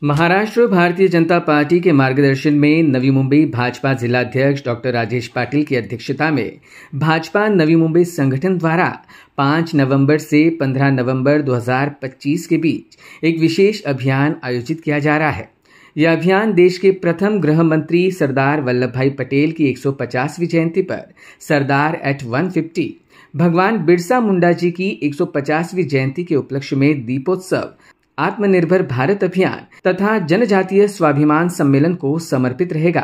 Maharashtra Bharatiya Janata party के मार्गदर्शन में नवी मुंबई भाजपा जिलाध्यक्ष डॉक्टर राजेश पाटिल की अध्यक्षता में भाजपा नवी मुंबई संगठन द्वारा 5 नवंबर से 15 नवंबर 2025 के बीच एक विशेष अभियान आयोजित किया जा रहा है। यह अभियान देश के प्रथम गृह मंत्री सरदार वल्लभ भाई पटेल की 150वीं जयंती पर सरदार एट 150, भगवान बिरसा मुंडा जी की 150वीं जयंती के उपलक्ष्य में दीपोत्सव, आत्मनिर्भर भारत अभियान तथा जनजातीय स्वाभिमान सम्मेलन को समर्पित रहेगा।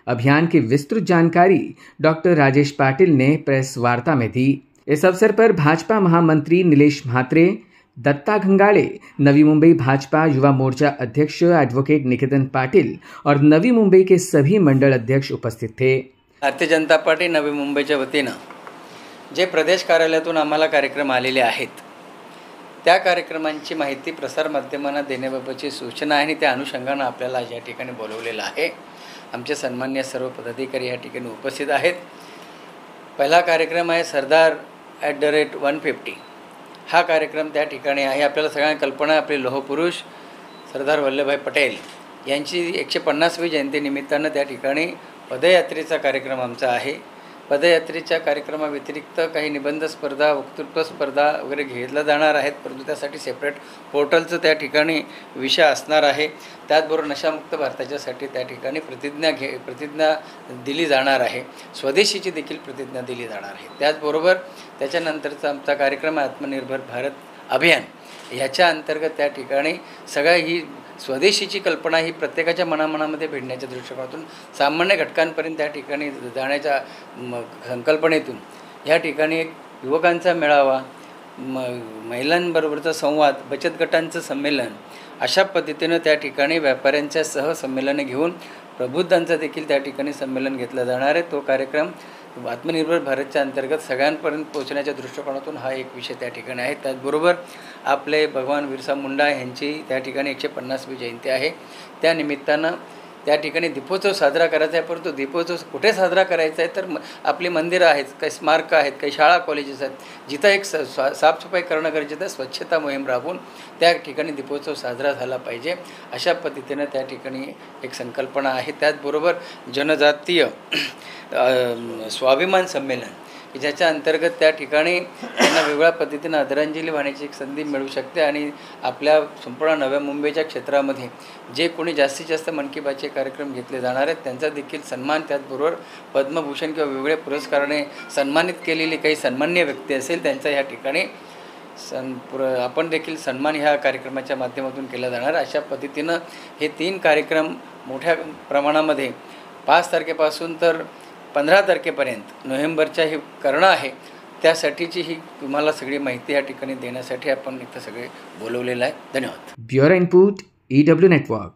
अभियान की विस्तृत जानकारी डॉक्टर राजेश पाटिल ने प्रेस वार्ता में दी। इस अवसर पर भाजपा महामंत्री नीलेश म्हात्रे, दत्ता घंगाड़े, नवी मुंबई भाजपा युवा मोर्चा अध्यक्ष एडवोकेट निकेतन पाटिल और नवी मुंबई के सभी मंडल अध्यक्ष उपस्थित थे। भारतीय जनता पार्टी नवी मुंबईच्या वतीनं जे प्रदेश कार्यालयातून आम्हाला कार्यक्रम आलेले आहेत त्या कार्यक्रमांची माहिती प्रसार माध्यमांना देण्याबाबतची सूचना आहे आणि त्या अनुषंगाने आपल्याला या ठिकाणी बोलवलेलं आहे। आमचे सन्माननीय सर्व पदाधिकारी या ठिकाणी उपस्थित आहेत। पहिला कार्यक्रम आहे सरदार @ 150। हा कार्यक्रम त्या ठिकाणी आहे। आपल्याला सगळ्यांना कल्पना आहे, आपले लोहपुरुष सरदार वल्लभभाई पटेल यांची 150वी जयंती निमित्तानं त्या ठिकाणी पदयात्रेचा कार्यक्रम आमचा आहे। पदयात्रेच्या कार्यक्रमाव्यतिरिक्त काही निबंध स्पर्धा, वक्तृत्व स्पर्धा वगैरे घेतल्या जाणार आहेत, परंतु त्यासाठी सेपरेट पोर्टलचं त्या ठिकाणी विषय असणार आहे। त्याचबरोबर नशामुक्त भारताच्यासाठी त्या ठिकाणी प्रतिज्ञा दिली जाणार आहे। स्वदेशीची देखील प्रतिज्ञा दिली जाणार आहे। त्याचबरोबर त्याच्यानंतरचा आमचा कार्यक्रम आत्मनिर्भर भारत अभियान, ह्याच्या अंतर्गत त्या ठिकाणी सगळ्या ही स्वदेशीची कल्पना ही प्रत्येकाच्या मनामध्ये भिडण्याच्या दृष्टिकोनातून सामान्य घटकांपर्यंत त्या ठिकाणी जाण्याच्या संकल्पनेतून या ठिकाणी एक युवकांचा मेळावा, महिलांबरोबरचा संवाद, बचत गटांचं संमेलन, अशा पद्धतीनं त्या ठिकाणी व्यापाऱ्यांच्या सहसंमेलन घेऊन प्रबुद्धांचं देखील त्या ठिकाणी संमेलन घेतलं जाणार आहे। तो कार्यक्रम आत्मनिर्भर भारतच्या अंतर्गत सगळ्यांपर्यंत पोहोचण्याच्या दृष्टिकोनातून हा एक विषय त्या ठिकाणी आहे। त्याचबरोबर आपले भगवान बिरसा मुंडा यांची त्या ठिकाणी 150वी जयंती आहे। त्या निमित्तानं त्या ठिकाणी दीपोत्सव साजरा करायचा आहे, परंतु दीपोत्सव कुठे साजरा करायचा आहे तर आपली मंदिरं आहेत, काही स्मारकं आहेत, काही शाळा कॉलेजेस आहेत, जिथं एक साफसफाई करणं गरजेचं आहे, स्वच्छता मोहीम राबवून त्या ठिकाणी दीपोत्सव साजरा झाला पाहिजे, अशा पद्धतीनं त्या ठिकाणी एक संकल्पना आहे। त्याचबरोबर जनजातीय स्वाभिमान संमेलन की ज्याच्या अंतर्गत त्या ठिकाणी त्यांना वेगळ्या पद्धतीनं आदरांजली वाहण्याची एक संधी मिळू शकते आणि आपल्या संपूर्ण नव्या मुंबईच्या क्षेत्रामध्ये जे कोणी जास्तीत जास्त मन की बातचे कार्यक्रम घेतले जाणार आहेत त्यांचा देखील सन्मान, त्याचबरोबर पद्मभूषण किंवा वेगवेगळ्या पुरस्काराने सन्मानित केलेली काही सन्माननीय व्यक्ती असेल त्यांचा या ठिकाणी आपण देखील सन्मान ह्या कार्यक्रमाच्या माध्यमातून केला जाणार। अशा पद्धतीनं हे 3 कार्यक्रम मोठ्या प्रमाणामध्ये 5 तारखेपासून तर 15 तारखेपर्यंत नोव्हेंबरच्या ही करणं आहे। त्यासाठीची ही तुम्हाला सगळी माहिती या ठिकाणी देण्यासाठी आपण इथं सगळे बोलवलेलं आहे। धन्यवाद। Bureau input EW network.